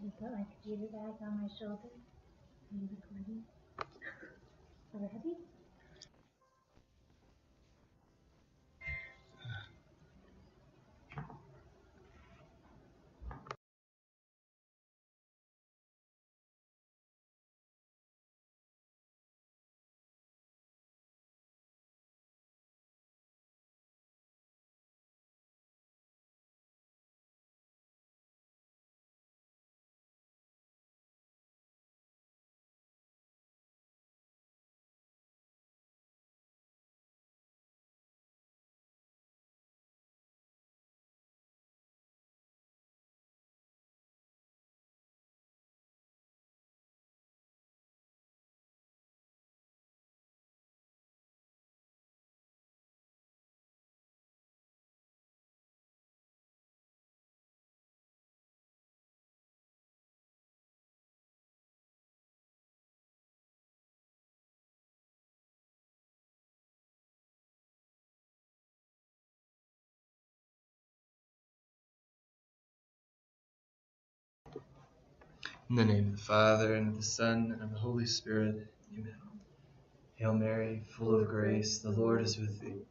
to put like a Jesus bag on my shoulder and recording. Are we ready? In the name of the Father, and of the Son, and of the Holy Spirit. Amen. Hail Mary, full of grace, the Lord is with thee.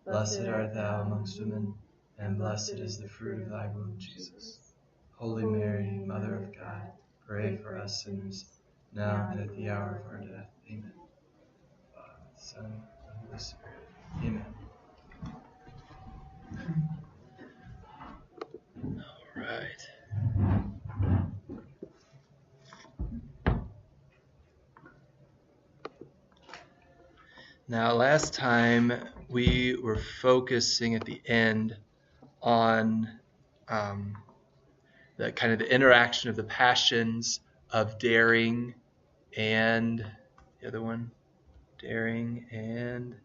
Blessed art thou amongst women, and blessed is the fruit of thy womb, Jesus. Holy Mary, Mother of God, pray for us sinners, now and at the hour of our death. Amen. Father, Son, and Holy Spirit. Amen. All right. Now, last time we were focusing at the end on the kind of the interaction of the passions of daring and the other one, daring and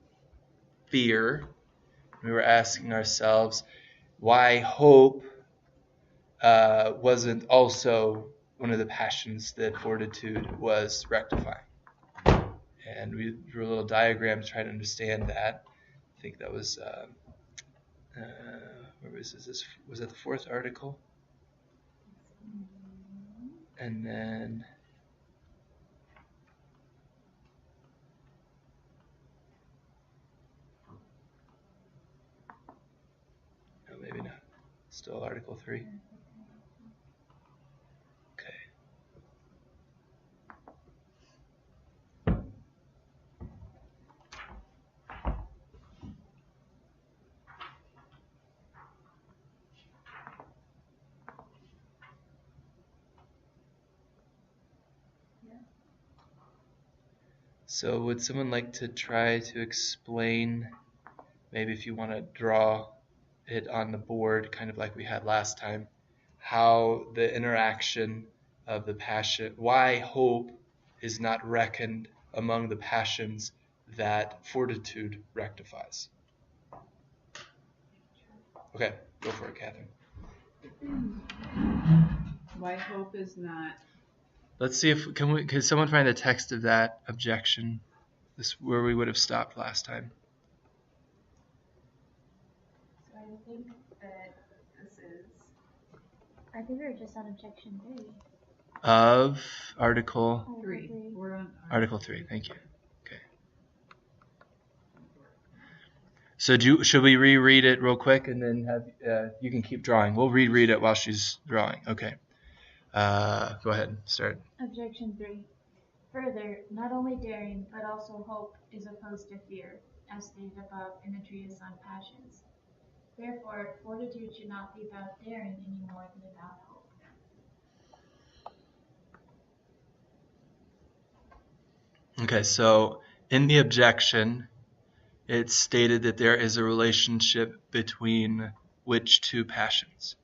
fear. We were asking ourselves why hope wasn't also one of the passions that Fortitude was rectifying. And we drew a little diagram to try to understand that. I think that was, where was this? Was that the fourth article? And then, no, maybe not. Still Article 3. Okay. So would someone like to try to explain, maybe if you want to draw it on the board, kind of like we had last time, how the interaction of the passion, why hope is not reckoned among the passions that Fortitude rectifies? Okay, go for it, Catherine. Why hope is not. Let's see if can someone find the text of that objection? This where we would have stopped last time. So I think that this is. I think we're just on objection 3. Of Article 3. We're on Article 3. Thank you. Okay. So should we reread it real quick and then have you can keep drawing. We'll reread it while she's drawing. Okay. Go ahead. Start. Objection 3. Further, not only daring, but also hope is opposed to fear, as stated above in the treatise on passions. Therefore, fortitude should not be about daring any more than about hope. Okay, so in the objection, it's stated that there is a relationship between which two passions?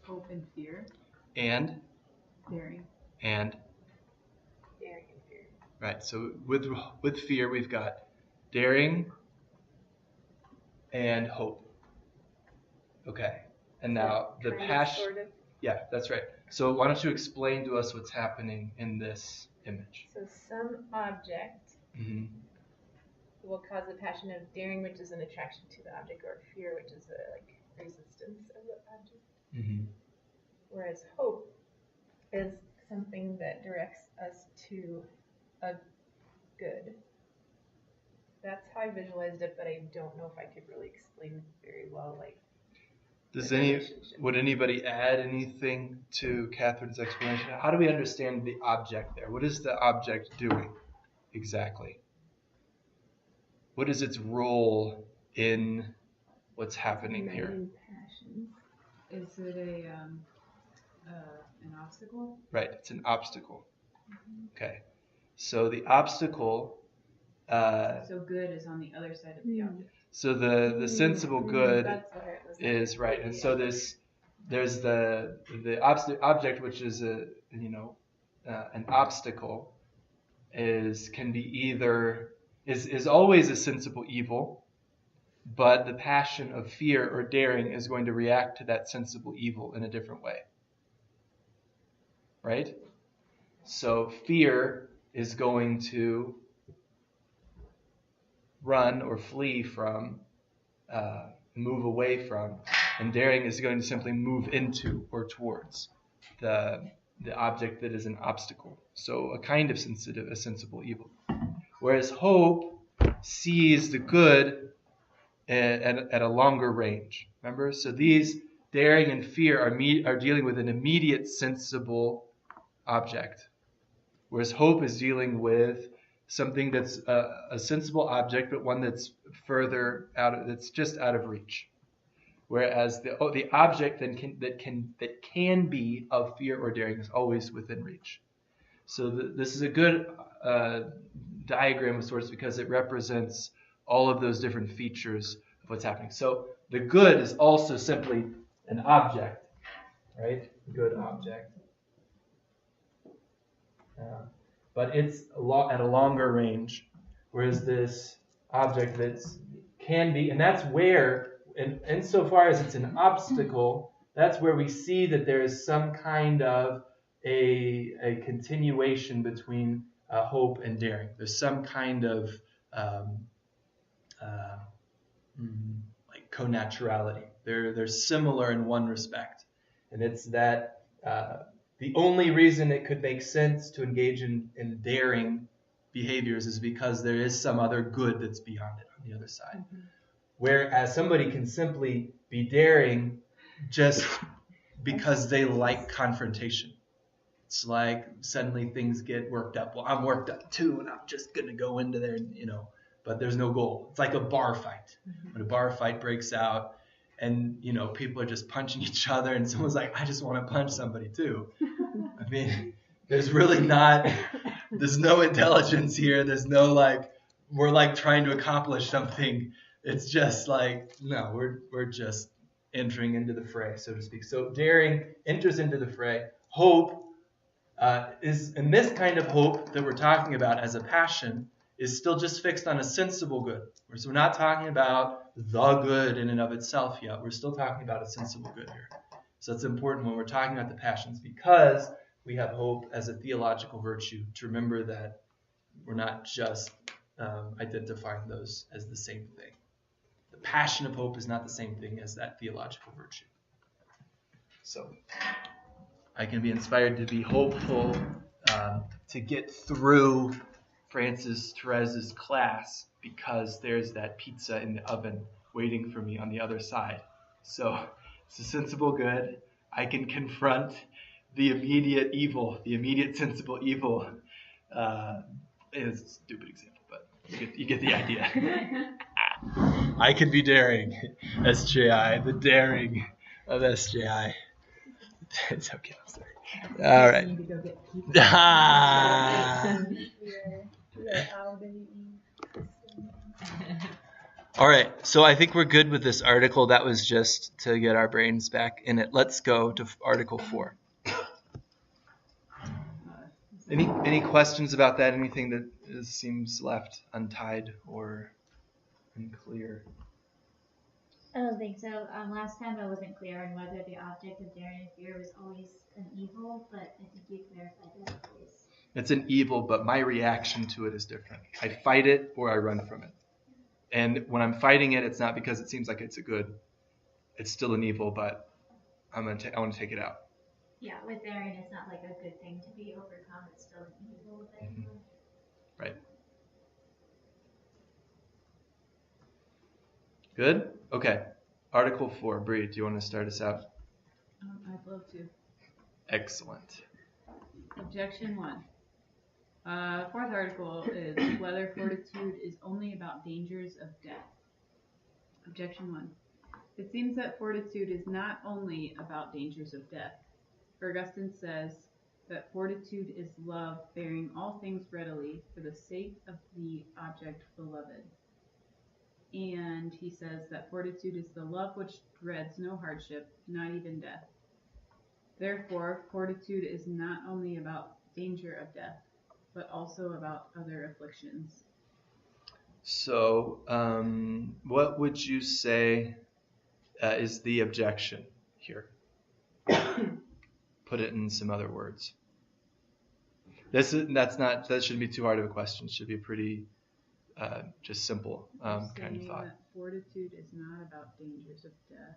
Hope and fear. And? Daring. And? Daring and fear. Right, so with fear we've got daring and hope. Okay, and now the passion. Sort of. Yeah, that's right. So why don't you explain to us what's happening in this image? So some object will cause a passion of daring, which is an attraction to the object, or fear, which is a resistance of the object. Mm-hmm. Whereas hope is something that directs us to a good. That's how I visualized it, but I don't know if I could really explain very well, like, Would anybody add anything to Catherine's explanation? How do we understand the object there? What is the object doing exactly? What is its role in what's happening here? Passions. Is it an obstacle? Right, it's an obstacle. Okay, so the obstacle. So good is on the other side of the object. So the sensible good That's what it was. is right, and so there's the object, which is an obstacle, can be either is always a sensible evil, but the passion of fear or daring is going to react to that sensible evil in a different way. Right? So fear is going to run or flee from, move away from, and daring is going to simply move into or towards the object that is an obstacle. So a kind of a sensible evil. Whereas hope sees the good at a longer range. Remember? So these daring and fear are dealing with an immediate sensible object. Whereas hope is dealing with something that's a sensible object, but one that's further that's just out of reach. Whereas the object that can be of fear or daring is always within reach. So this is a good diagram of sorts because it represents all of those different features of what's happening. So the good is also simply an object, right? Good object. But it's at a longer range, whereas this object can be, and that's where, insofar as it's an obstacle, that's where we see that there is some kind of a continuation between hope and daring. There's some kind of like connaturality. They're similar in one respect, and it's that the only reason it could make sense to engage in daring behaviors is because there is some other good that's beyond it on the other side. Mm-hmm. Whereas somebody can simply be daring just because they like confrontation. It's like suddenly things get worked up. Well, I'm worked up too, and I'm just going to go into there, but there's no goal. It's like a bar fight. Mm-hmm. When a bar fight breaks out, and, people are just punching each other, and someone's like, I just want to punch somebody too. I mean, there's no intelligence here. There's no we're trying to accomplish something. It's just no, we're just entering into the fray, so to speak. So daring enters into the fray. Hope is, in this kind of hope that we're talking about as a passion, is still just fixed on a sensible good. So we're not talking about the good in and of itself yet. We're still talking about a sensible good here. So it's important when we're talking about the passions, because we have hope as a theological virtue, to remember that we're not just identifying those as the same thing. The passion of hope is not the same thing as that theological virtue. So I can be inspired to be hopeful to get through Francis Therez's class, because there's that pizza in the oven waiting for me on the other side. So it's a sensible good. I can confront the immediate evil, the immediate sensible evil. It's a stupid example, but you get the idea. I can be daring, SJI, the daring of SJI. It's okay, I'm sorry. All right. Need to go get All right, so I think we're good with this article. That was just to get our brains back in it. Let's go to Article 4. Any questions about that? Anything that seems left untied or unclear? I don't think so. Last time I wasn't clear on whether the object of daring and fear was always an evil, but I think you clarified that. It's an evil, but my reaction to it is different. I fight it or I run from it. And when I'm fighting it, it's not because it seems like it's a good. it's still an evil, but I want to take it out. Yeah, with Aaron, it's not like a good thing to be overcome. It's still an evil thing. Right. Good? Okay. Article 4. Bree, do you want to start us out? I'd love to. Excellent. Objection 1. Fourth article is whether fortitude is only about dangers of death. Objection 1. It seems that fortitude is not only about dangers of death. For Augustine says that fortitude is love bearing all things readily for the sake of the object beloved. And he says that fortitude is the love which dreads no hardship, not even death. Therefore, fortitude is not only about danger of death, but also about other afflictions. So, what would you say is the objection here? Put it in some other words. That shouldn't be too hard of a question. It should be pretty just simple kind of thought. That fortitude is not about dangers of death,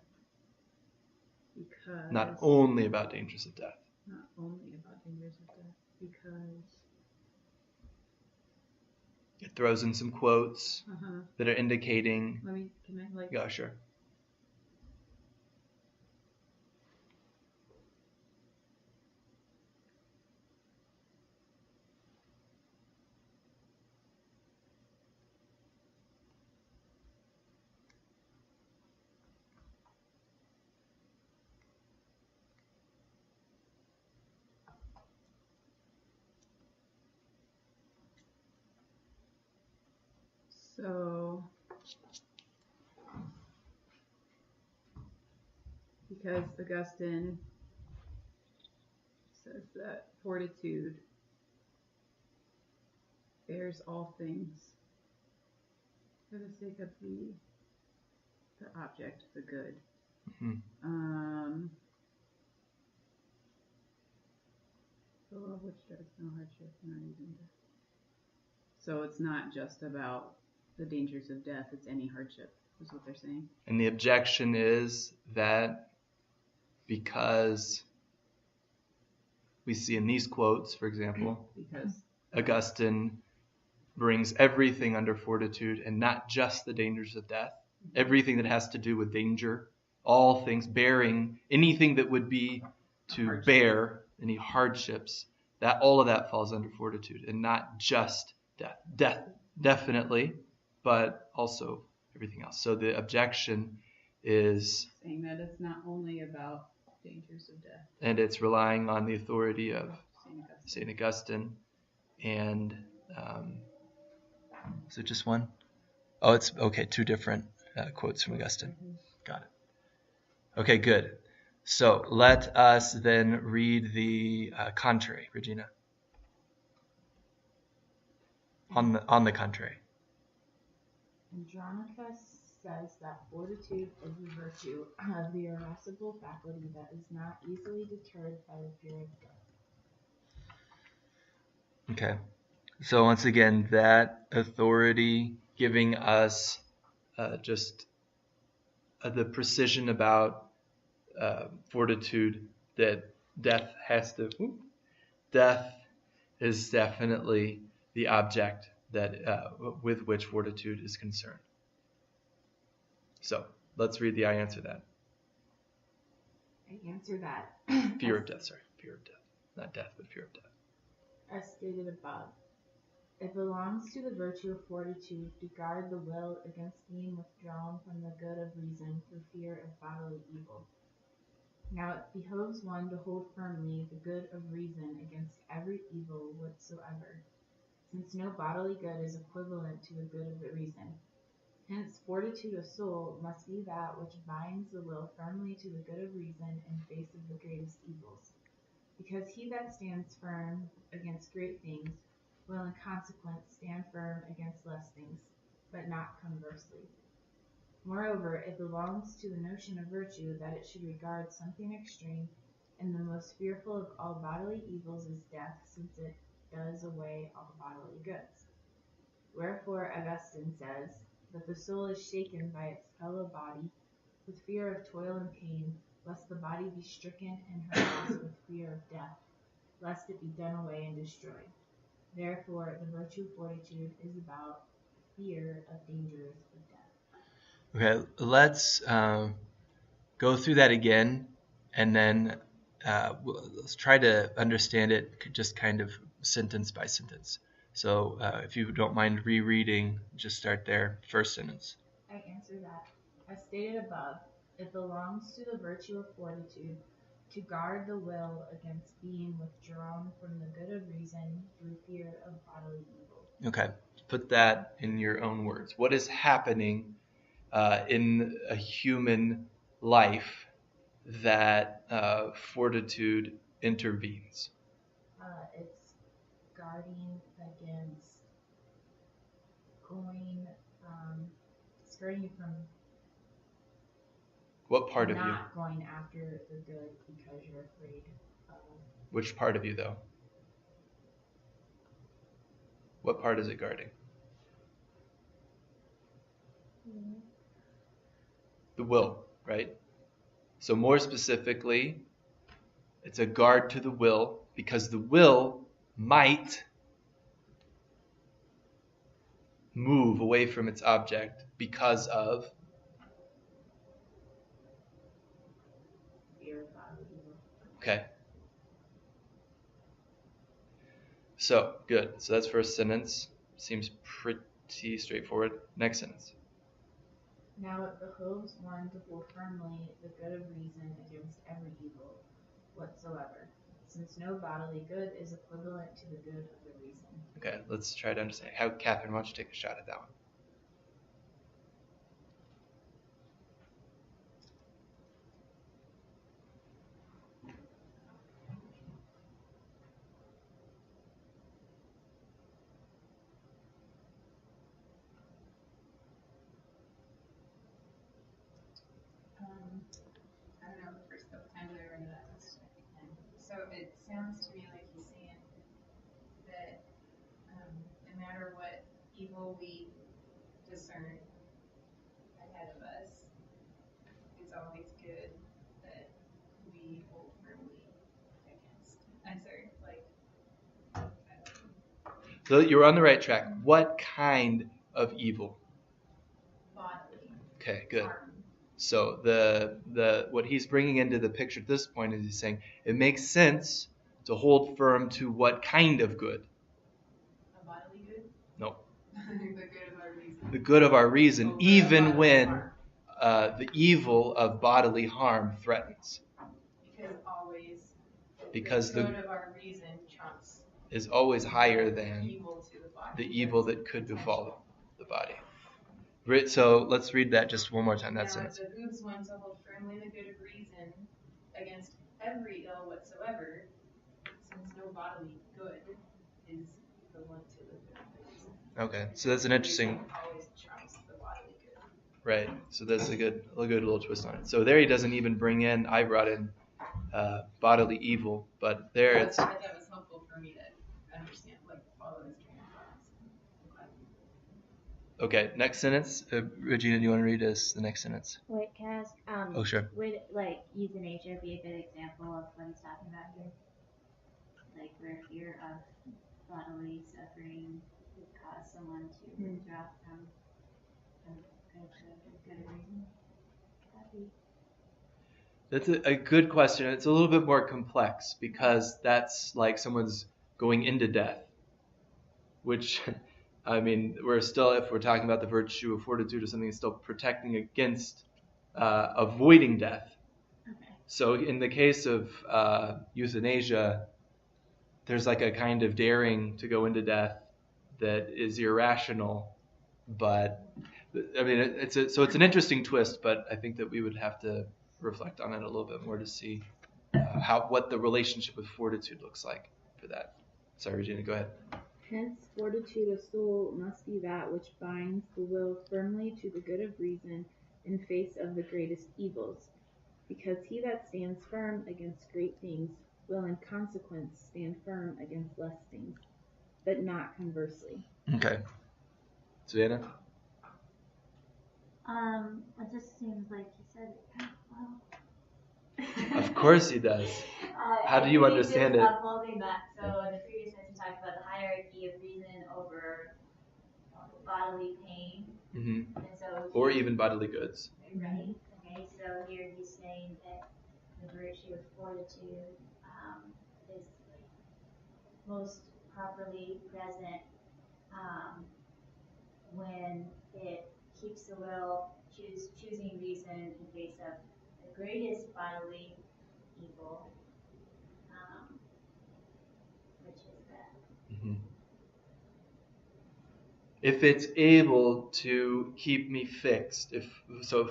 because Not only about dangers of death. Not only about dangers of death, because it throws in some quotes that are indicating. Yeah, sure. So, because Augustine says that fortitude bears all things for the sake of the object, the good. The love which dreads no hardship, not even death. So it's not just about the dangers of death, it's any hardship, is what they're saying. And the objection is that because we see in these quotes, for example, because Augustine brings everything under fortitude and not just the dangers of death, everything that has to do with danger, all things bearing, anything that would be to bear any hardships, that all of that falls under fortitude and not just death. Death, definitely, but also everything else. So the objection is saying that it's not only about dangers of death. And it's relying on the authority of St. Augustine. And is it just one? Oh, it's okay, two different quotes from Augustine. Got it. Okay, good. So let us then read the contrary, Regina. On the contrary. Andronicus says that fortitude is a virtue of the irascible faculty that is not easily deterred by the fear of death. Okay. So once again, that authority giving us just the precision about fortitude that death is definitely the object that with which fortitude is concerned. So let's read the I answer that. I answer that. Fear of death. Not death, but fear of death. As stated above, it belongs to the virtue of fortitude to guard the will against being withdrawn from the good of reason through fear of bodily evil. Now it behoves one to hold firmly the good of reason against every evil whatsoever, since no bodily good is equivalent to the good of the reason. Hence, fortitude of soul must be that which binds the will firmly to the good of reason in face of the greatest evils. Because he that stands firm against great things will in consequence stand firm against less things, but not conversely. Moreover, it belongs to the notion of virtue that it should regard something extreme, and the most fearful of all bodily evils is death, since it does away all bodily goods. Wherefore Augustine says that the soul is shaken by its fellow body, with fear of toil and pain, lest the body be stricken and harassed with fear of death, lest it be done away and destroyed. Therefore, the virtue of fortitude is about fear of dangers of death. Okay, let's go through that again, and then let's try to understand it just kind of sentence by sentence. So if you don't mind rereading, just start there, first sentence. I answer that, as stated above, it belongs to the virtue of fortitude to guard the will against being withdrawn from the good of reason through fear of bodily evil. Okay, put that in your own words. What is happening in a human life that fortitude intervenes? It's guarding against going, skirting you from What part of you? not going after the good because you're afraid of. Which part of you, though? What part is it guarding? The will, right? So more specifically, it's a guard to the will, because the will might move away from its object because of Fear of bodily evil. Okay. So, good. So that's first sentence. Seems pretty straightforward. Next sentence. Now it behoves one to hold firmly the good of reason against every evil whatsoever, since no bodily good is equivalent to the good of the reason. Okay, let's try to understand. Catherine, why don't you take a shot at that one? I don't know, the first couple times I read it, I was stuck again. So it sounds to me like he's saying that no matter what evil we discern ahead of us, it's always good that we hold firmly against. I'm sorry, like, I don't know. So you're on the right track. What kind of evil? Bodily Okay, good. harm. So the what he's bringing into the picture at this point is he's saying it makes sense to hold firm to what kind of good? A bodily good? No. The good of our reason. The good of our reason, Over even bodily when harm. the evil of bodily harm threatens. Because the good of our reason trumps is always higher than evil to the body. the evil that could befall the body. So let's read that just one more time. That Now sentence. it behooves one to hold firmly the good of reason against every ill whatsoever, since no bodily good is equivalent to the good of the reason. Okay, so that's an interesting. Reason always trumps the bodily good. Right. So that's a good little twist on it. So there he doesn't even bring in. I brought in bodily evil, but there it's. That was helpful for me to understand, like follow his train of thoughts. Okay, next sentence. Regina, do you want to read us the next sentence? Wait, can I ask? Oh, sure. Would like euthanasia be a good example of what he's talking about here? Like where fear of bodily suffering would cause someone to withdraw from a good reason? That's a good question. It's a little bit more complex because that's like someone's going into death, which, I mean, we're still, if we're talking about the virtue of fortitude or something, it's still protecting against avoiding death. Okay. So in the case of euthanasia, there's like a kind of daring to go into death that is irrational, but I mean, it's an interesting twist, but I think that we would have to reflect on it a little bit more to see what the relationship with fortitude looks like for that. Sorry, Regina, go ahead. Hence, fortitude of soul must be that which binds the will firmly to the good of reason in face of the greatest evils, because he that stands firm against great things will in consequence stand firm against less things, but not conversely. Okay. Savannah? It just seems like he said it well. Of course he does. How do you understand it? Upholding that. So in the previous sentence, we talked about the hierarchy of reason over bodily pain. Mm-hmm. And so Or even bodily goods. Right. Okay. So here he's saying that the virtue of fortitude is most properly present when it keeps the will choosing reason in face of the greatest bodily evil, which is death. Mm-hmm. If it's able to keep me fixed, if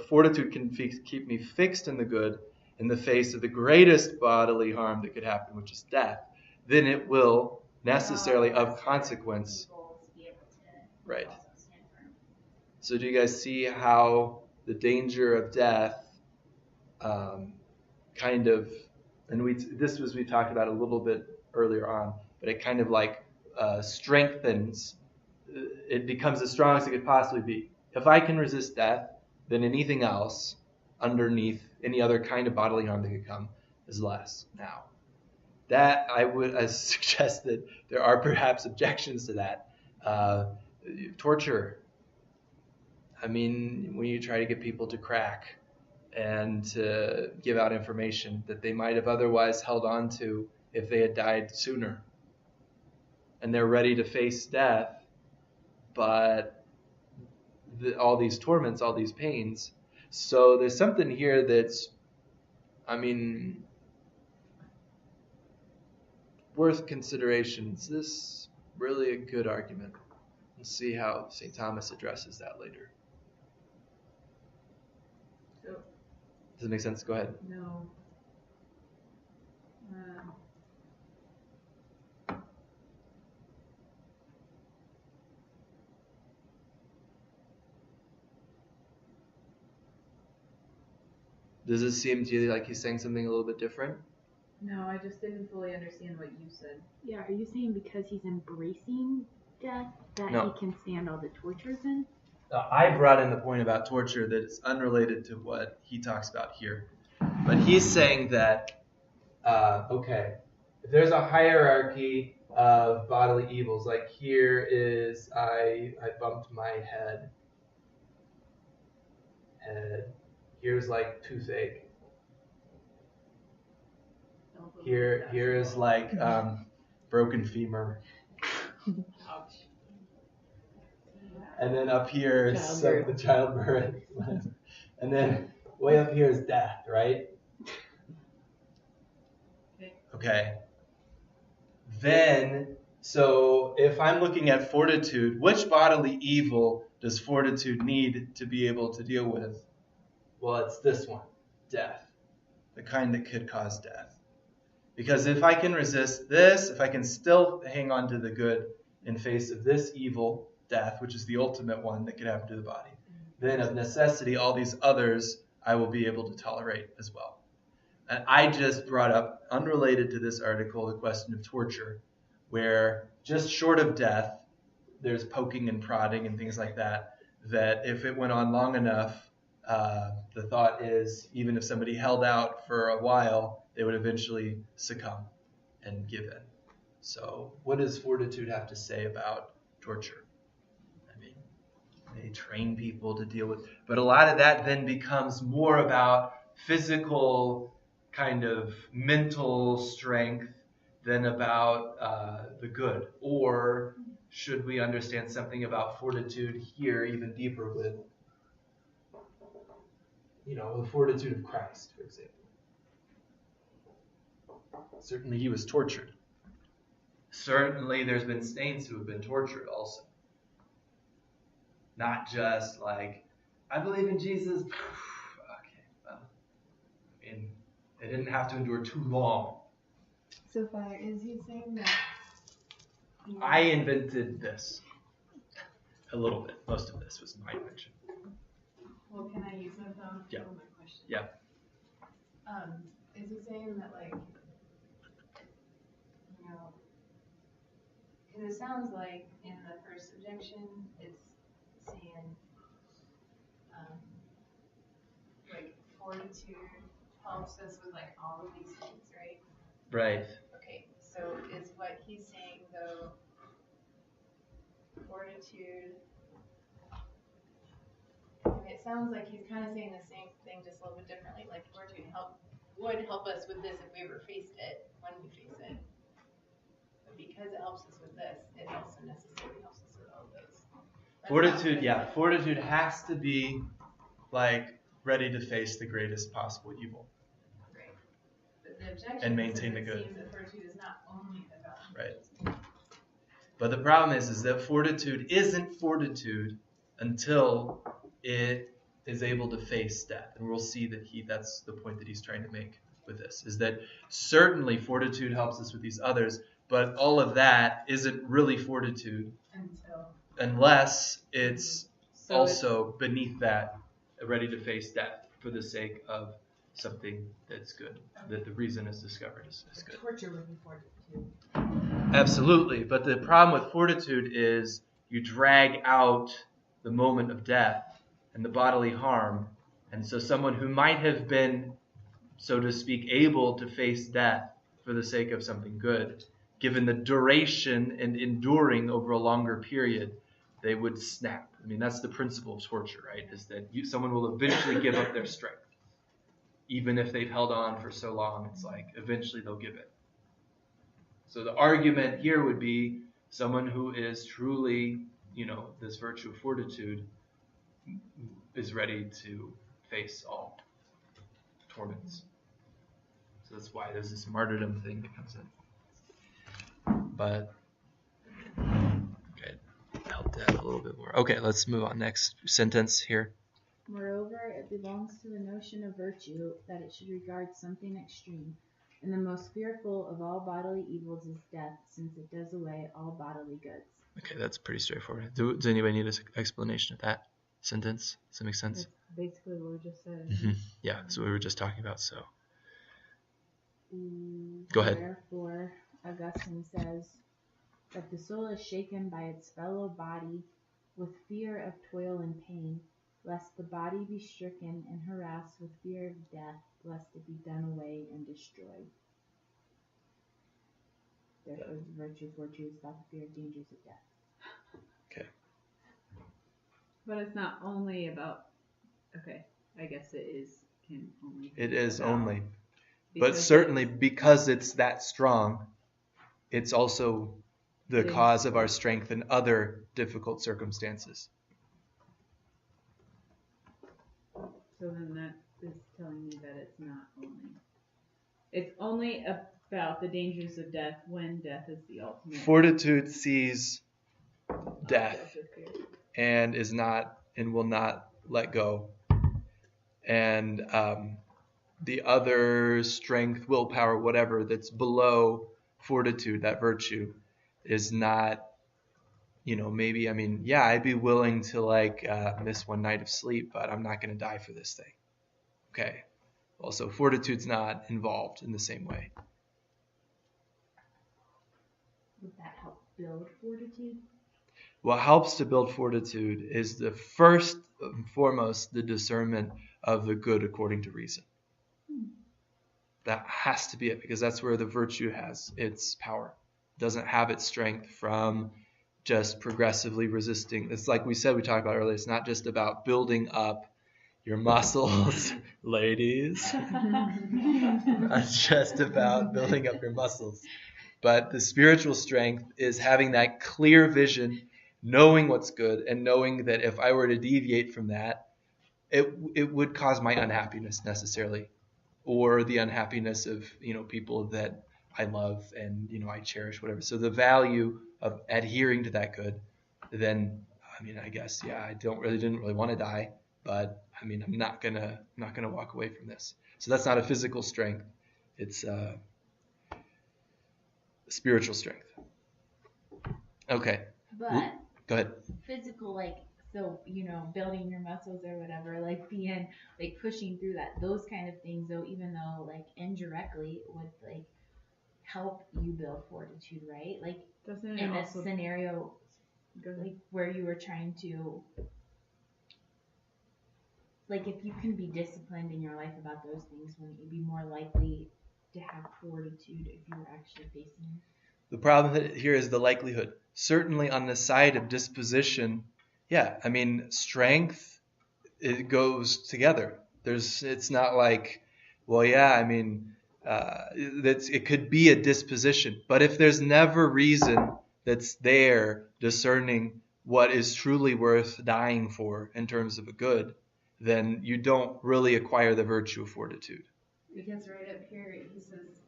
fortitude can keep me fixed in the good in the face of the greatest bodily harm that could happen, which is death, then it will necessarily, of consequence, right. So do you guys see how the danger of death kind of, and we talked about a little bit earlier on, but it kind of like strengthens. It becomes as strong as it could possibly be. If I can resist death, then anything else underneath any other kind of bodily harm that could come is less. Now, that I would suggest that there are perhaps objections to that. Torture. I mean, when you try to get people to crack and to give out information that they might have otherwise held on to if they had died sooner, and they're ready to face death, but all these torments, all these pains. So there's something here that's, worth consideration. Is this really a good argument? We'll see how St. Thomas addresses that later. So, does it make sense? Go ahead. No. Does it seem to you like he's saying something a little bit different? No, I just didn't fully understand what you said. Yeah, are you saying because he's embracing death that No. he can stand all the tortures in? I brought in the point about torture that is unrelated to what he talks about here. But he's saying that, if there's a hierarchy of bodily evils, like here is I bumped my head. Here's like toothache. Here is like broken femur. And then up here is the childbirth. And then way up here is death, right? Okay. Then, so if I'm looking at fortitude, which bodily evil does fortitude need to be able to deal with? Well, it's this one, death. The kind that could cause death. Because if I can resist this, if I can still hang on to the good in face of this evil, death, which is the ultimate one that could happen to the body, then of necessity, all these others I will be able to tolerate as well. And I just brought up, unrelated to this article, the question of torture, where just short of death, there's poking and prodding and things like that, that if it went on long enough, the thought is even if somebody held out for a while, they would eventually succumb and give in. So what does fortitude have to say about torture? I mean, they train people to deal with, but a lot of that then becomes more about physical kind of mental strength than about the good. Or should we understand something about fortitude here even deeper with, the fortitude of Christ, for example? Certainly he was tortured. Certainly there's been saints who have been tortured also. Not just like, I believe in Jesus. Okay, well, they didn't have to endure too long. So, Father, is he saying that? I invented this. A little bit. Most of this was my invention. Well, can I use my phone Yeah. for my question? Yeah. Is he saying that, because it sounds like in the first objection, it's saying fortitude helps us with like all of these things, right? Right. Okay, so is what he's saying though, fortitude, I mean, it sounds like he's kind of saying the same thing just a little bit differently, like fortitude would help us with this if we ever faced it, when we face it. But because it helps us with this, it also necessarily helps us with all of those. Fortitude has to be like ready to face the greatest possible evil. Right. But the objection And maintain the is good. it seems that fortitude is not only about Right. But the problem is that fortitude isn't fortitude until it is able to face death. And we'll see that that's the point that he's trying to make with this, is that certainly fortitude helps us with these others, but all of that isn't really fortitude unless it's also beneath that, ready to face death for the sake of something that's good, that the reason is discovered is good. Torture would be fortitude. Absolutely, but the problem with fortitude is you drag out the moment of death and the bodily harm, and so someone who might have been, so to speak, able to face death for the sake of something good, given the duration and enduring over a longer period, they would snap. I mean, that's the principle of torture, right? Is that someone will eventually give up their strength. Even if they've held on for so long, it's like eventually they'll give it. So the argument here would be someone who is truly, this virtue of fortitude is ready to face all torments. So that's why there's this martyrdom thing that comes in. But, okay, help that a little bit more. Okay, let's move on. Next sentence here. Moreover, it belongs to the notion of virtue that it should regard something extreme, and the most fearful of all bodily evils is death, since it does away all bodily goods. Okay, that's pretty straightforward. Does anybody need an explanation of that sentence? Does that make sense? That's basically what we just said. Mm-hmm. Yeah, that's what we were just talking about. So, go ahead. Therefore, Augustine says that the soul is shaken by its fellow body with fear of toil and pain, lest the body be stricken and harassed with fear of death, lest it be done away and destroyed. Therefore, the virtue of fortitude is about the fear of dangers of death. Okay. But it's not only about. Okay, I guess it is. It is only. But Because certainly because it's that strong, it's also the cause of our strength in other difficult circumstances. So then that is telling me that it's not only. It's only about the dangers of death when death is the ultimate. Fortitude sees death and is not and will not let go. And the other strength, willpower, whatever that's below fortitude, that virtue, is not, maybe, I'd be willing to miss one night of sleep, but I'm not going to die for this thing. Okay. Also, fortitude's not involved in the same way. Would that help build fortitude? What helps to build fortitude is the first and foremost the discernment of the good according to reason. That has to be it, because that's where the virtue has its power. It doesn't have its strength from just progressively resisting. It's like we talked about earlier, it's not just about building up your muscles, ladies. Not just about building up your muscles. But the spiritual strength is having that clear vision, knowing what's good, and knowing that if I were to deviate from that, it would cause my unhappiness necessarily, or the unhappiness of people that I love and I cherish, whatever. So the value of adhering to that good, then I guess I didn't really want to die, but I'm not gonna walk away from this. So that's not a physical strength; it's spiritual strength. Okay. But go ahead. Physical, building your muscles or whatever, being pushing through that, those kind of things, though, even though indirectly would help you build fortitude, right? Doesn't it in a also scenario where you were trying to like if you can be disciplined in your life about those things, wouldn't you be more likely to have fortitude if you were actually facing it? The problem here is the likelihood. Certainly on the side of disposition, yeah, I mean, strength, it goes together. It's not like, well, yeah, I mean, it could be a disposition. But if there's never reason that's there discerning what is truly worth dying for in terms of a good, then you don't really acquire the virtue of fortitude. Because right up here he says,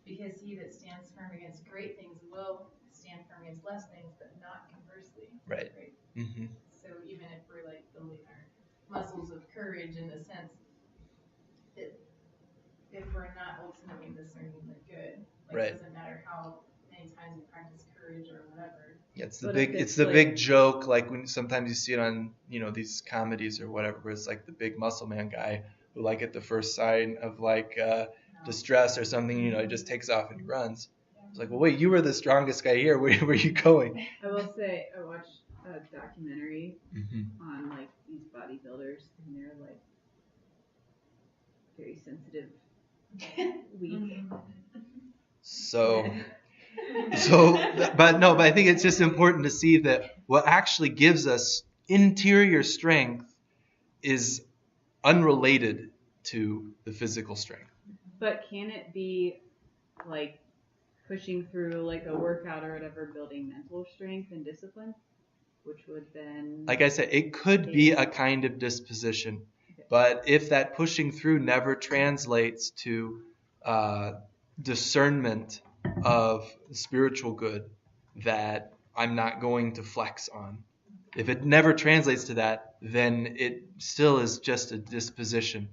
because he that stands firm against great things will stand firm against less things, but not conversely. Right. Mm-hmm. So even if we're like building our muscles of courage in the sense that if we're not ultimately discerning the good, like Right. it doesn't matter how many times we practice courage or whatever. Yeah, it's But the like, big joke, like when sometimes you see it on, these comedies or whatever, where it's like the big muscle man guy who, like, at the first sign of like distress or something, he just takes off and he runs. It's like, well, wait, you were the strongest guy here. Where are you going? I will say, I watched a documentary Mm-hmm. on like these bodybuilders, and they're like very sensitive, weak. But I think it's just important to see that what actually gives us interior strength is unrelated to the physical strength. But can it be like pushing through like a workout or whatever, building mental strength and discipline, which would then, Like I said, it could be a kind of disposition, but if that pushing through never translates to discernment of spiritual good that I'm not going to flex on, if it never translates to that, then it still is just a disposition,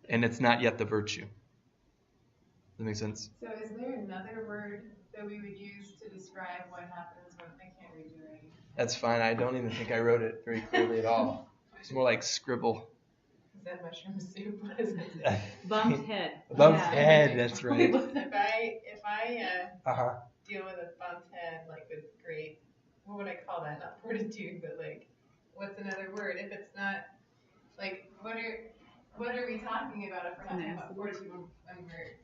and it's not yet the virtue. Does that make sense? So is there another word that we would use to describe what happens when I can't read your writing? That's fine. I don't even think I wrote it very clearly at all. It's more like scribble. Is that mushroom soup? What is it? bumped head. Bumped Yeah. head, that's right. If I Uh-huh. deal with a bumped head, like with great, what would I call that? Not fortitude, but like, what's another word? If it's not, like, what are we talking about if we're not talking about fortitude when we're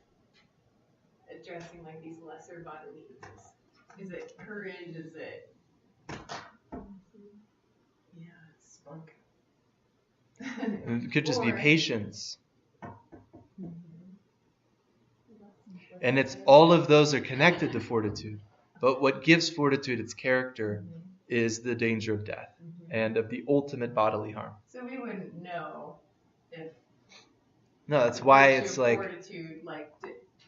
addressing like these lesser bodily evils? Is it courage? Is it spunk? It could just be patience. And it's all of those are connected to fortitude. But what gives fortitude its character is the danger of death and of the ultimate bodily harm. So we wouldn't know if No, that's why virtue it's of like, fortitude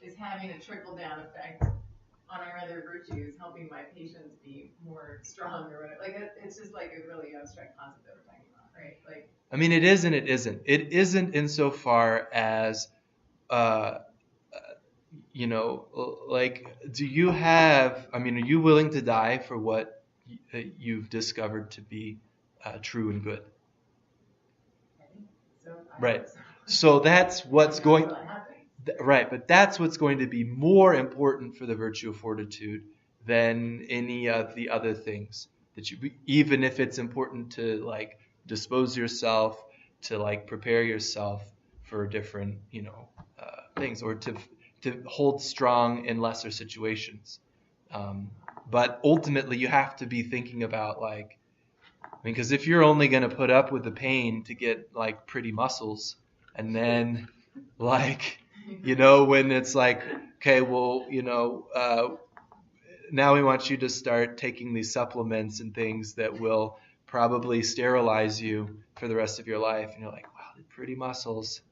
is having a trickle down effect on our other virtues, helping my patients be more strong or whatever. Like it's just like a really abstract concept that we're talking about, right? Like, I mean, it is and it isn't. It isn't insofar as, like, are you willing to die for what you've discovered to be true and good? so Right. So that's what's going. That's what happens. Right, but that's what's going to be more important for the virtue of fortitude than any of the other things that even if it's important to like dispose yourself, to like prepare yourself for different things, or to hold strong in lesser situations. But ultimately, you have to be thinking about because if you're only going to put up with the pain to get like pretty muscles, and then when it's like, okay, well, now we want you to start taking these supplements and things that will probably sterilize you for the rest of your life. And you're like, wow, the pretty muscles.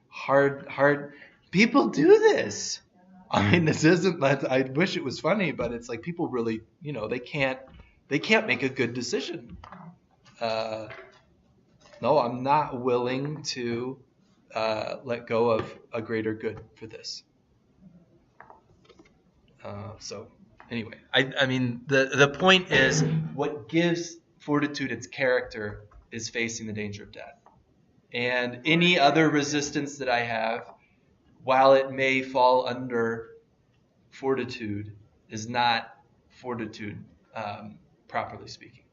Hard. People do this. I mean, this isn't, I wish it was funny, but it's like people really, they can't make a good decision. No, I'm not willing to let go of a greater good for this. So anyway, I mean, the point is what gives fortitude its character is facing the danger of death. And any other resistance that I have, while it may fall under fortitude, is not fortitude, properly speaking.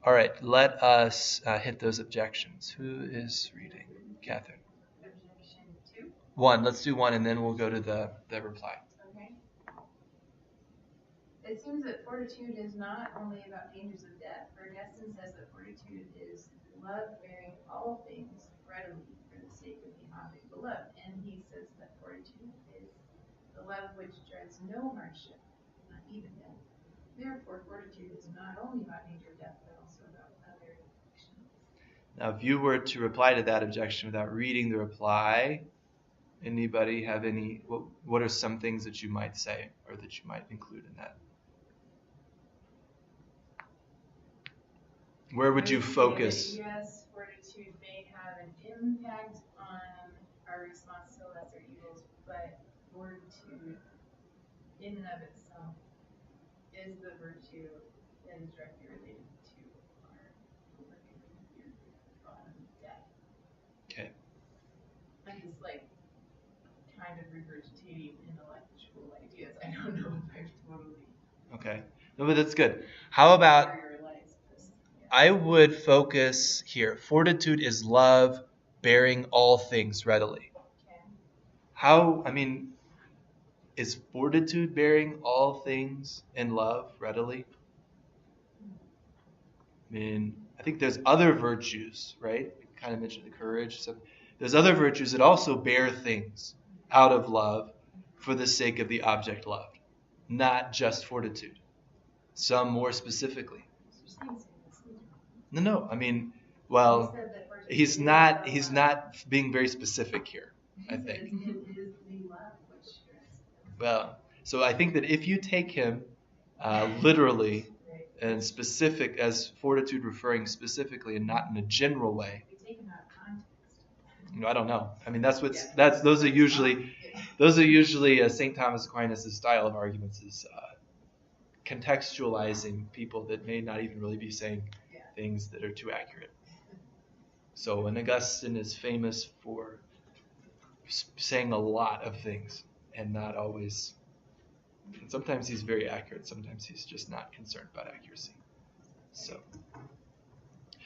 All right, let us hit those objections. Who is reading? Catherine. Objection 2. 1. Let's do 1, and then we'll go to the reply. Okay. It seems that fortitude is not only about dangers of death, for Augustine says that fortitude is love bearing all things readily for the sake of the object beloved. And he says that fortitude is the love which dreads no hardship, not even death. Therefore, fortitude is not only about danger of death, but also about other afflictions. Now, if you were to reply to that objection without reading the reply, anybody have any, what are some things that you might say or that you might include in that? Where would you focus? Yes, fortitude may have an impact on our response to lesser evils, but fortitude in and of itself is the virtue that is directly related to our overcoming fear of death. Okay. I'm just like kind of regurgitating intellectual ideas. I don't know if I've totally Okay. No, but that's good. How about, realized this. Yeah. I would focus here. Fortitude is love bearing all things readily. Okay. Is fortitude bearing all things in love readily? I think there's other virtues, right? We kind of mentioned the courage. So there's other virtues that also bear things out of love for the sake of the object loved, not just fortitude. Some more specifically. No. Well, he's not being very specific here, I think. It is the love which dreads. Well, so I think that if you take him literally and specific as fortitude referring specifically and not in a general way, We take them out of context. I don't know. Those are usually St. Thomas Aquinas' style of arguments is contextualizing people that may not even really be saying things that are too accurate. So, and Augustine is famous for saying a lot of things and not always. And sometimes he's very accurate. Sometimes he's just not concerned about accuracy.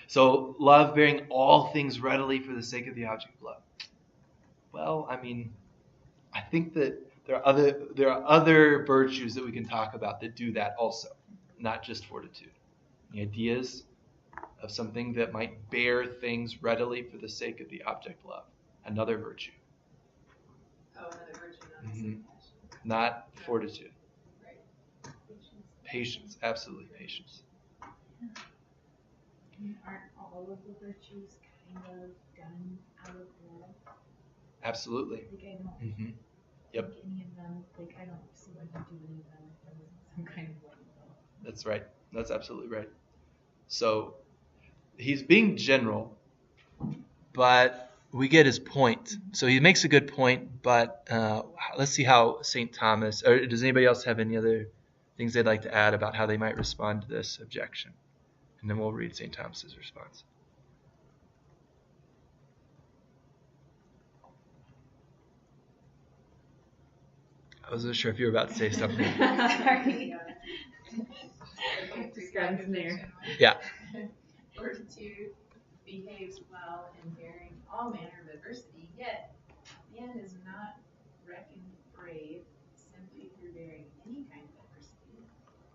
So love bearing all things readily for the sake of the object of love. Well, I think that there are other virtues that we can talk about that do that also, not just fortitude. The ideas of something that might bear things readily for the sake of the object of love. Another virtue. Oh, another virtue, not passion. Not fortitude. Right. Patience, absolutely patience. Aren't all of the virtues kind of done out of love? Absolutely. Like, I don't Mm-hmm. think any of them, I don't see what you do any of them if there wasn't some kind of love. That's right. That's absolutely right. So he's being general, but we get his point. So he makes a good point, but let's see how St. Thomas, or does anybody else have any other things they'd like to add about how they might respond to this objection? And then we'll read St. Thomas's response. I wasn't sure if you were about to say something. Sorry. Describes there. Yeah. Fortitude behaves well in bearing all manner of adversity, yet man is not reckoned brave simply through bearing any kind of adversity,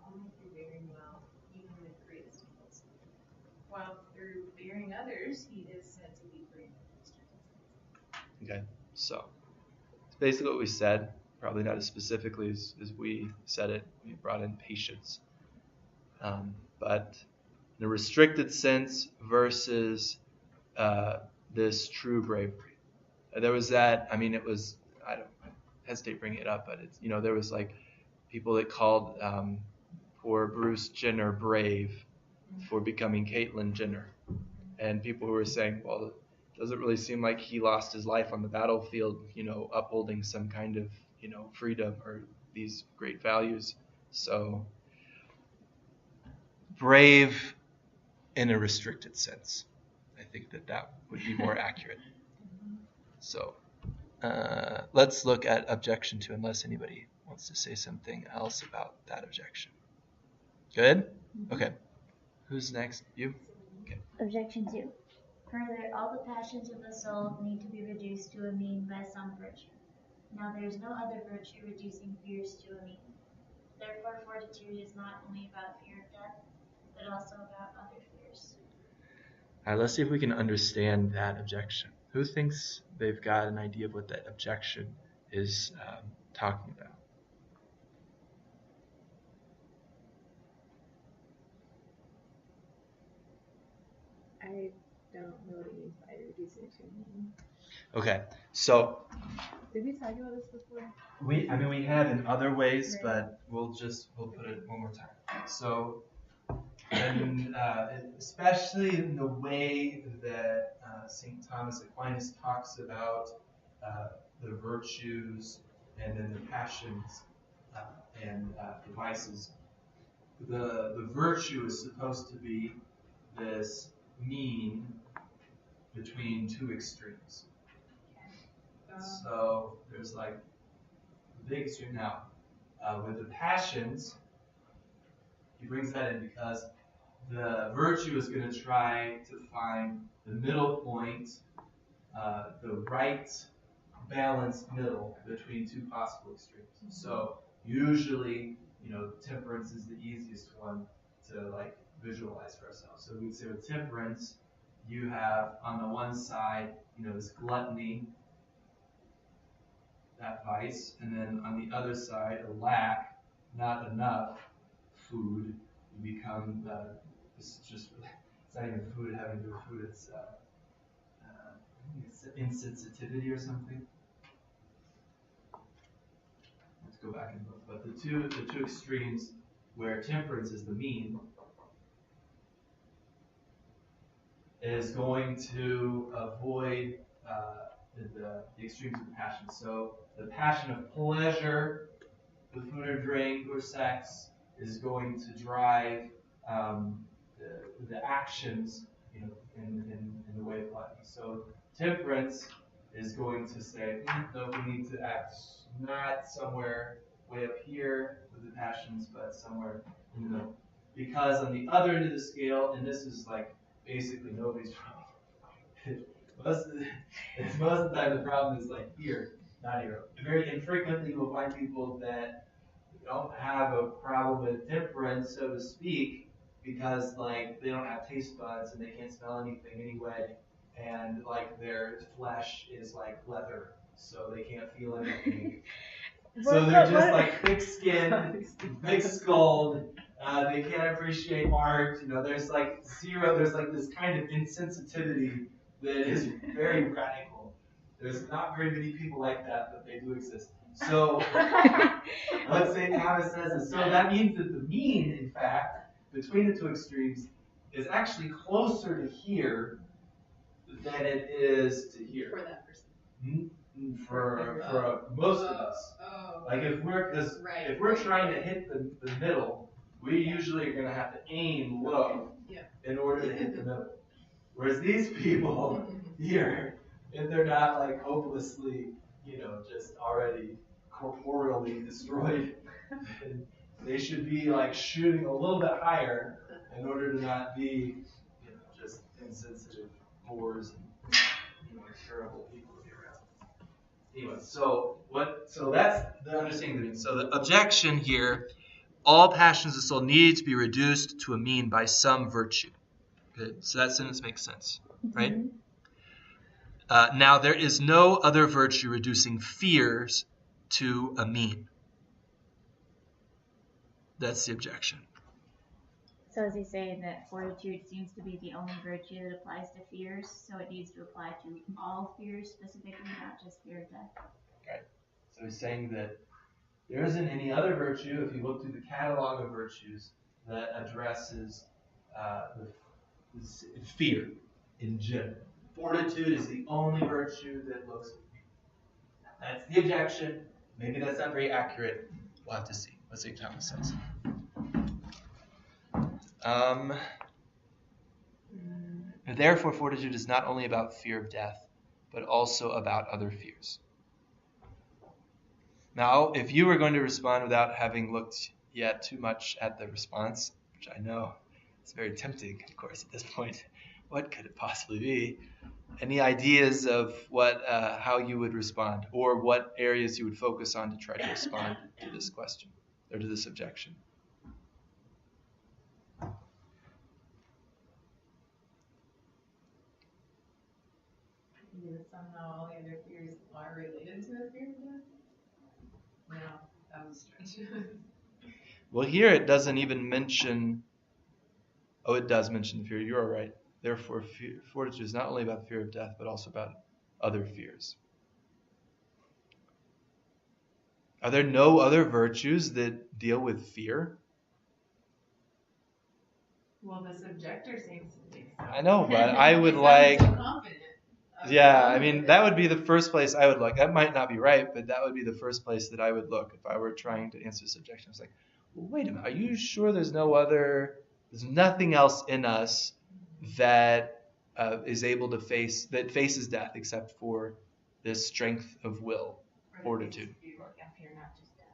only through bearing well even the greatest evils. While through bearing others, he is said to be brave in circumstances. Okay. So it's basically what we said. Probably not as specifically as we said it. We brought in patience. But in a restricted sense versus this true bravery. There was that, it was, I hesitate bringing it up, but it's, there was people that called poor Bruce Jenner brave for becoming Caitlyn Jenner. And people who were saying, well, it doesn't really seem like he lost his life on the battlefield, upholding some kind of, freedom or these great values. So brave in a restricted sense. I think that would be more accurate. So let's look at objection 2, unless anybody wants to say something else about that objection. Good? Okay. Who's next? You? Objection 2. Further, all the passions of the soul need to be reduced to a mean by some virtue. Now there is no other virtue reducing fears to a mean. Therefore, fortitude is not only about fear of death, but also about other fears. All right, let's see if we can understand that objection. Who thinks they've got an idea of what that objection is talking about? I don't know what it means by reducing to a mean. Okay, so Did we talk about this before? we have in other ways, but we'll put it one more time. So, especially in the way that St. Thomas Aquinas talks about the virtues and then the passions and the vices, the virtue is supposed to be this mean between two extremes. So there's like the big extreme now. With the passions, he brings that in because the virtue is going to try to find the middle point, the right balanced middle between two possible extremes. So usually, temperance is the easiest one to like visualize for ourselves. So we'd say with temperance, you have on the one side, this gluttony, that vice, and then on the other side, a lack, not enough food, you become, it's not even food having to do with food, it's insensitivity or something. Let's go back and look. But the two extremes where temperance is the mean is going to avoid the extremes of passion. So the passion of pleasure with food or drink or sex is going to drive the actions, in the way of gluttony. So temperance is going to say, no, we need to act not somewhere way up here with the passions, but somewhere in the middle. Because on the other end of the scale, and this is like basically nobody's problem. Most of the time the problem is like here, not here. Very infrequently you'll find people that don't have a problem with temperance, so to speak, because like they don't have taste buds and they can't smell anything anyway, and like their flesh is like leather, so they can't feel anything. So they're just like thick-skinned, big-skulled. They can't appreciate art. There's like this kind of insensitivity that is very radical. There's not very many people like that, but they do exist. So what St. Thomas says is, so that means that the mean, in fact, between the two extremes is actually closer to here than it is to here. For that person. For most of us. Like if we're trying to hit the middle, we usually are going to have to aim low in order to hit the middle. Whereas these people here, if they're not like hopelessly, just already corporeally destroyed, they should be like shooting a little bit higher in order to not be, just insensitive whores and terrible people to be around. Anyway, so that's the understanding. So the objection here, all passions of the soul need to be reduced to a mean by some virtue. Okay, so that sentence makes sense, right? Now, there is no other virtue reducing fears to a mean. That's the objection. So is he saying that fortitude seems to be the only virtue that applies to fears, so it needs to apply to all fears specifically, not just fear of death? Okay. So he's saying that there isn't any other virtue, if you look through the catalog of virtues, that addresses the fear in general. Fortitude is the only virtue that looks at fear. That's the objection. Maybe that's not very accurate. We'll have to see what St. Thomas says. Therefore, fortitude is not only about fear of death, but also about other fears. Now, if you were going to respond without having looked yet too much at the response, which I know It's very tempting, of course, at this point. What could it possibly be? Any ideas of what, how you would respond, or what areas you would focus on to try to respond to this question or to this objection? That somehow all the other fears are related to the fear of death? No, that was a stretch. Well, here it doesn't even mention. Oh, it does mention the fear. You're right. Therefore, fortitude is not only about the fear of death, but also about other fears. Are there no other virtues that deal with fear? Well, this objector seems to think so. I know, but I would He like. sounds so confident. Yeah, I mean, that would be the first place I would look. That might not be right, but that would be the first place that I would look if I were trying to answer this objection. I was like, well, wait a minute. Are you sure there's nothing else in us that is able to faces death except for this strength of will, fortitude? Fear, not just death.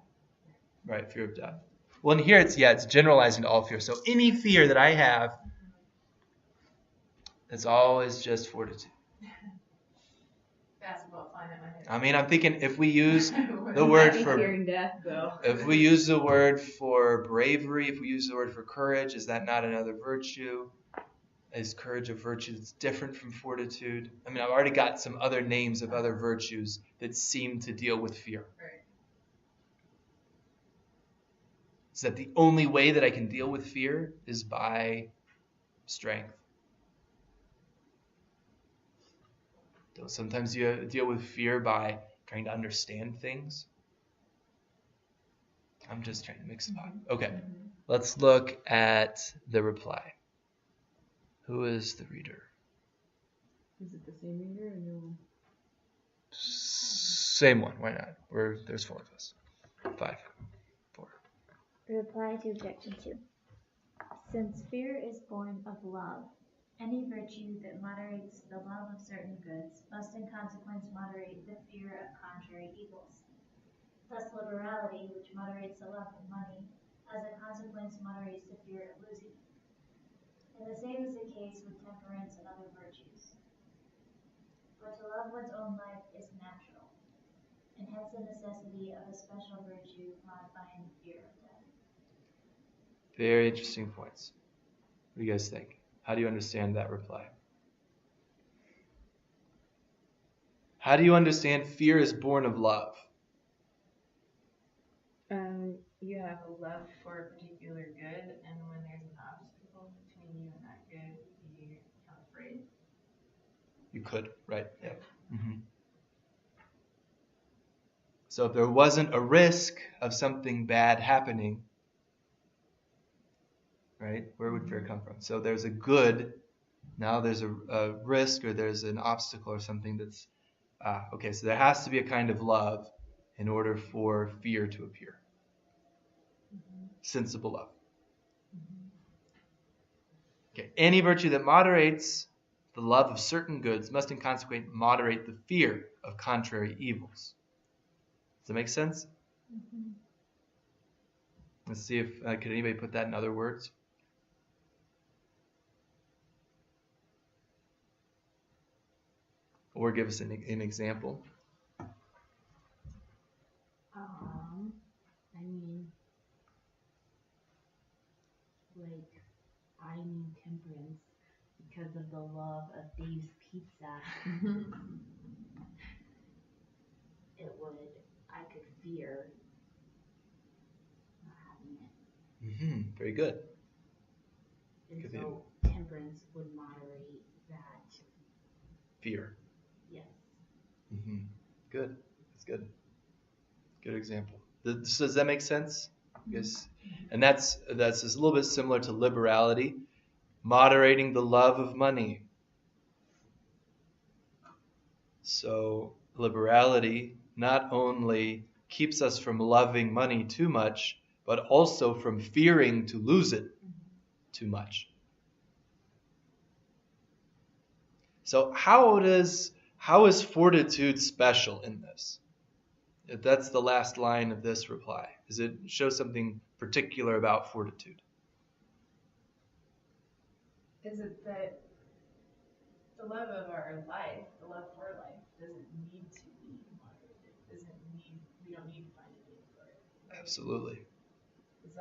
Right, fear of death. Well, and here it's generalizing to all fear. So any fear that I have, it's always just fortitude. Basketball flying at my head. I mean, I'm thinking if we use the word for fearing death, though. if we use the word for bravery, if we use the word for courage, is that not another virtue? Is courage a virtue that's different from fortitude? I mean, I've already got some other names of other virtues that seem to deal with fear. Right. Is that the only way that I can deal with fear is by strength? Sometimes you deal with fear by trying to understand things. I'm just trying to mix them up. Okay, let's look at the reply. Who is the reader? Is it the same reader or new one? Same one. Why not? There's 4 of us. 5, 4. Reply to objection 2. Since fear is born of love, any virtue that moderates the love of certain goods must in consequence moderate the fear of contrary evils. Thus liberality, which moderates the love of money, as a consequence moderates the fear of losing it. And the same is the case with temperance and other virtues. But to love one's own life is natural, and hence the necessity of a special virtue modifying the fear of death. Very interesting points. What do you guys think? How do you understand that reply? How do you understand fear is born of love? You have a love for a particular good, and when there's an obstacle between you and that good, you become afraid. You could, right? Yeah. Mm-hmm. So if there wasn't a risk of something bad happening, right, where would fear come from? So there's a good, now there's a risk or there's an obstacle or something that's, okay, so there has to be a kind of love in order for fear to appear. Sensible love. Okay, any virtue that moderates the love of certain goods must in consequence moderate the fear of contrary evils. Does that make sense? Mm-hmm. Let's see if could anybody put that in other words? Or give us an example. I mean, like, I need temperance because of the love of Dave's Pizza. I could fear not having it. Very good. And Could be. so temperance would moderate that. Fear. Yes. Good. That's good. Good example. Does that make sense? Yes. And that's just a little bit similar to liberality, moderating the love of money. So liberality not only keeps us from loving money too much, but also from fearing to lose it too much. So how is fortitude special in this? If that's the last line of this reply, does it show something particular about fortitude? Is it that the love of our life, the love for life, doesn't need to be moderated? We don't need to find a name for it. Right? Absolutely. It's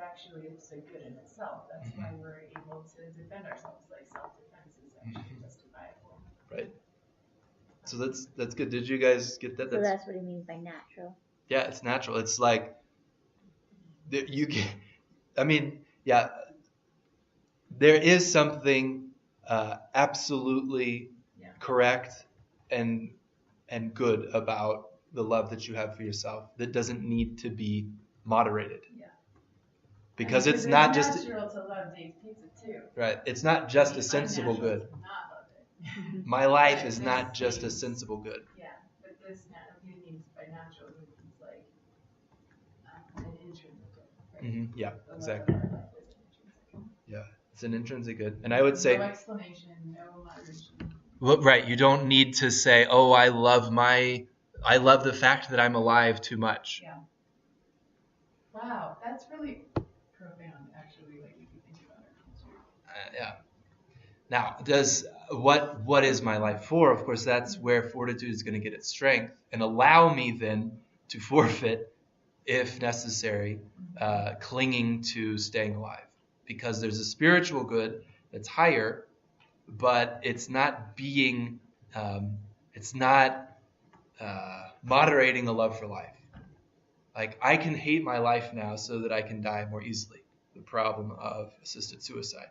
a good in itself. That's why we're able to defend ourselves. Like self-defense is actually justifiable. Right. So that's good. Did you guys get that? So that's what he means by natural. Yeah, it's natural. It's like you can. I mean, yeah. There is something absolutely correct and good about the love that you have for yourself that doesn't need to be moderated. Yeah. Because it's not just natural to love Dave's Pizza too. Right. It's not just a sensible good. To not love it. My life is not just a sensible good. Yeah, but this means by natural good means like an intrinsic good. Right? Yeah, The love exactly. of our life is an intrinsic good. Yeah, it's an intrinsic good. And I would say no explanation, no moderation. Well, right, you don't need to say, "Oh, I love the fact that I'm alive too much." Yeah. Wow, that's really profound, actually. Like if you think about it. Yeah. Now, what is my life for? Of course, that's where fortitude is going to get its strength and allow me then to forfeit, if necessary, clinging to staying alive, because there's a spiritual good that's higher. But it's not moderating a love for life. Like, I can hate my life now so that I can die more easily. The problem of assisted suicide.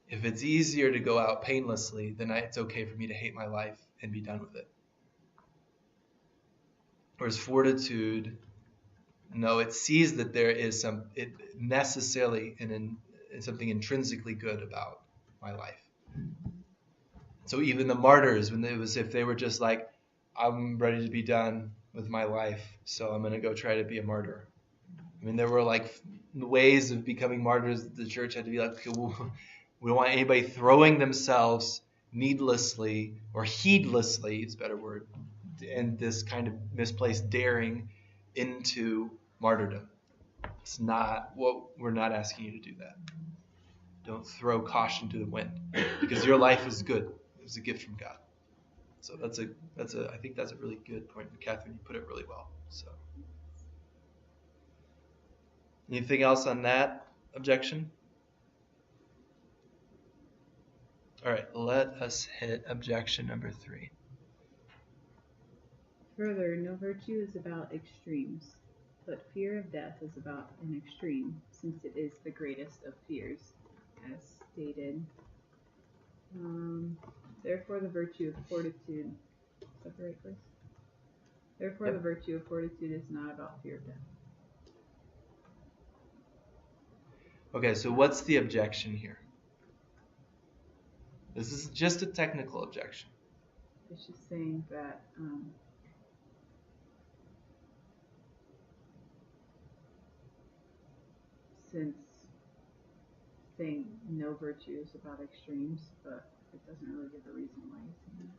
If it's easier to go out painlessly, then it's okay for me to hate my life and be done with it. Whereas fortitude, no, it sees that there is necessarily something intrinsically good about my life. So even the martyrs, if they were just like, I'm ready to be done with my life, so I'm going to go try to be a martyr. I mean, there were like ways of becoming martyrs. The church had to be like, okay, we don't want anybody throwing themselves needlessly or heedlessly, it's a better word, and this kind of misplaced daring into martyrdom. It's not what we're not asking you to do that. Don't throw caution to the wind, because your life is good. It was a gift from God. So I think that's a really good point, Catherine. You put it really well. So, anything else on that objection? All right, let us hit objection number 3. Further, no virtue is about extremes, but fear of death is about an extreme, since it is the greatest of fears, as stated. Therefore, the virtue of fortitude. Is that the right place? Therefore, Yep. The virtue of fortitude is not about fear of death. Okay, so what's the objection here? This is just a technical objection. It's just saying that since saying no virtue is about extremes, but it doesn't really give a reason why he's saying that.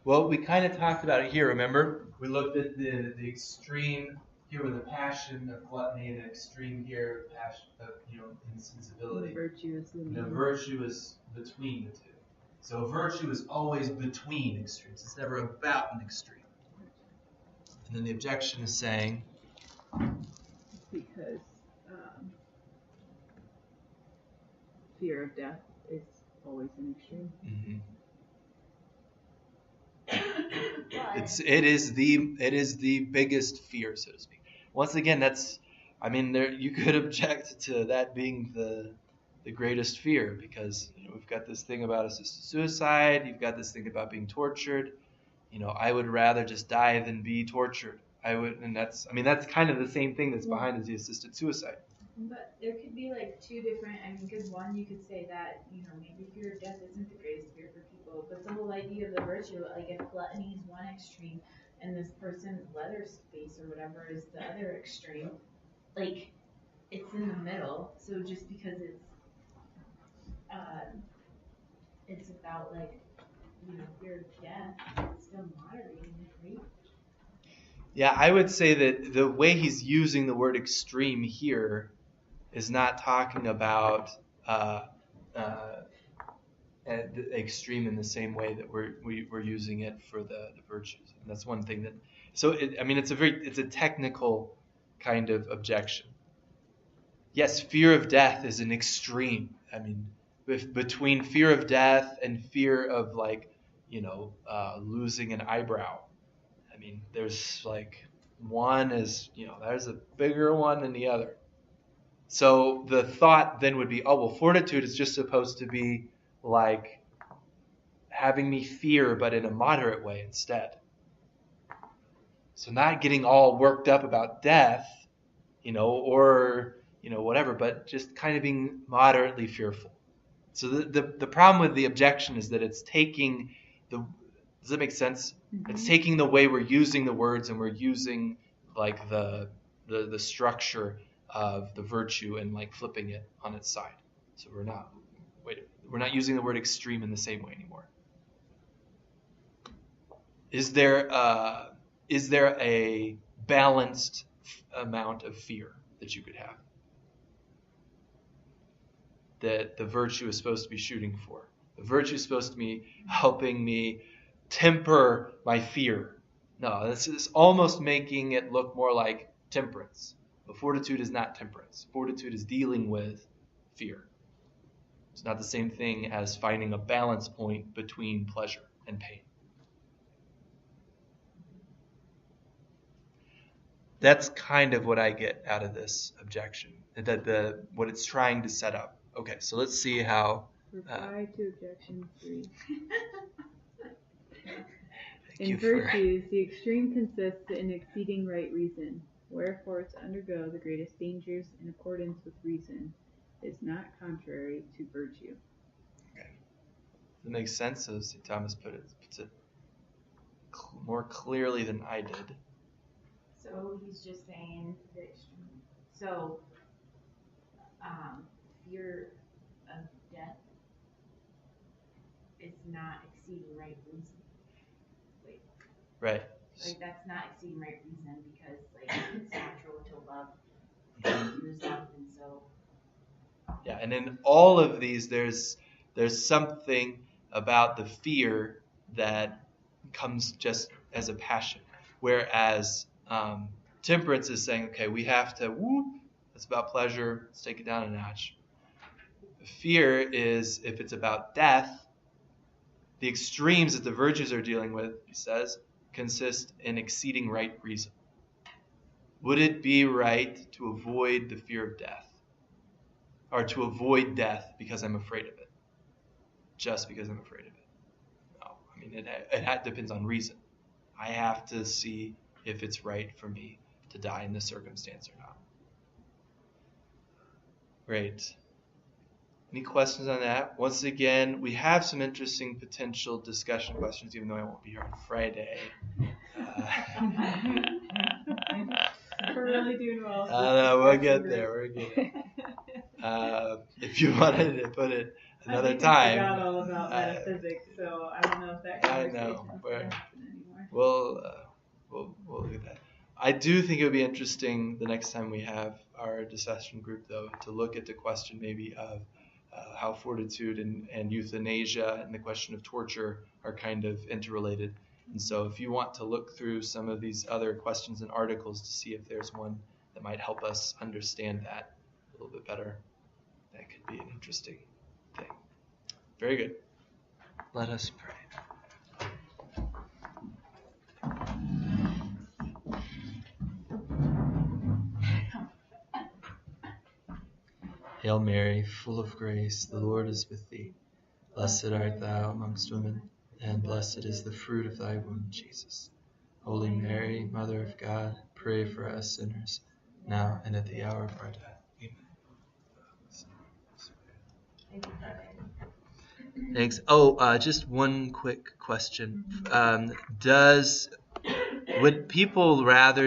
Well, we kind of talked about it here, remember? We looked at the extreme here with the passion of gluttony, and the extreme here, passion of insensibility. The virtue is The virtue is between the two. So virtue is always between extremes. It's never about an extreme. And then the objection is saying, because fear of death is always an extreme. It is the biggest fear, so to speak. Once again, you could object to that being the greatest fear, because we've got this thing about assisted suicide. You've got this thing about being tortured. I would rather just die than be tortured. That's kind of the same thing that's behind the assisted suicide. But there could be like two different, because one, you could say that, maybe fear of death isn't the greatest fear for people, but the whole idea of the virtue, like if gluttony is one extreme and this person's leather space or whatever is the other extreme, like it's in the middle. So just because it's about like, fear of death, it's still moderating it, right? Yeah, I would say that the way he's using the word extreme here is not talking about the extreme in the same way that we're using it for the virtues. And that's one thing that. So it's a technical kind of objection. Yes, fear of death is an extreme. I mean, between fear of death and fear of losing an eyebrow. I mean, there's one is there's a bigger one than the other. So the thought then would be, oh well, fortitude is just supposed to be like having me fear, but in a moderate way instead. So not getting all worked up about death, or whatever, but just kind of being moderately fearful. So the problem with the objection is that it's taking the. Does that make sense? Mm-hmm. It's taking the way we're using the words, and we're using the structure of the virtue and flipping it on its side. So we're not using the word extreme in the same way anymore. Is there a balanced amount of fear that you could have that the virtue is supposed to be shooting for? The virtue is supposed to be helping me temper my fear. No, this is almost making it look more like temperance. But fortitude is not temperance. Fortitude is dealing with fear. It's not the same thing as finding a balance point between pleasure and pain. That's kind of what I get out of this objection, that what it's trying to set up. Okay, so let's see how. Reply to objection 3. In virtues, the extreme consists in exceeding right reason. Wherefore, to undergo the greatest dangers in accordance with reason is not contrary to virtue. Okay, that makes sense, as St. Thomas puts it more clearly than I did. So he's just saying the extreme. So, fear of death is not exceeding right reason. Right. That's not exceeding right reason because it's natural to love yourself, and so. Yeah, and in all of these, there's something about the fear that comes just as a passion, whereas temperance is saying, okay, we have to, it's about pleasure, let's take it down a notch. Fear is, if it's about death, the extremes that the virtues are dealing with, he says, consist in exceeding right reason. Would it be right to avoid the fear of death? Or to avoid death because I'm afraid of it? Just because I'm afraid of it? No. I mean, it depends on reason. I have to see if it's right for me to die in this circumstance or not. Great. Any questions on that? Once again, we have some interesting potential discussion questions, even though I won't be here on Friday. We're really doing well. We'll get there. We're good. If you wanted to put it another time. I forgot all about metaphysics, so I don't know if that conversation is going to happen anymore. We'll look at that. I do think it would be interesting the next time we have our discussion group, though, to look at the question maybe of how fortitude and euthanasia and the question of torture are kind of interrelated. And so if you want to look through some of these other questions and articles to see if there's one that might help us understand that a little bit better, that could be an interesting thing. Very good. Let us pray. Hail Mary, full of grace, the Lord is with thee. Blessed art thou amongst women, and blessed is the fruit of thy womb, Jesus. Holy Mary, Mother of God, pray for us sinners, now and at the hour of our death. Amen. Thanks. Just one quick question. Would people rather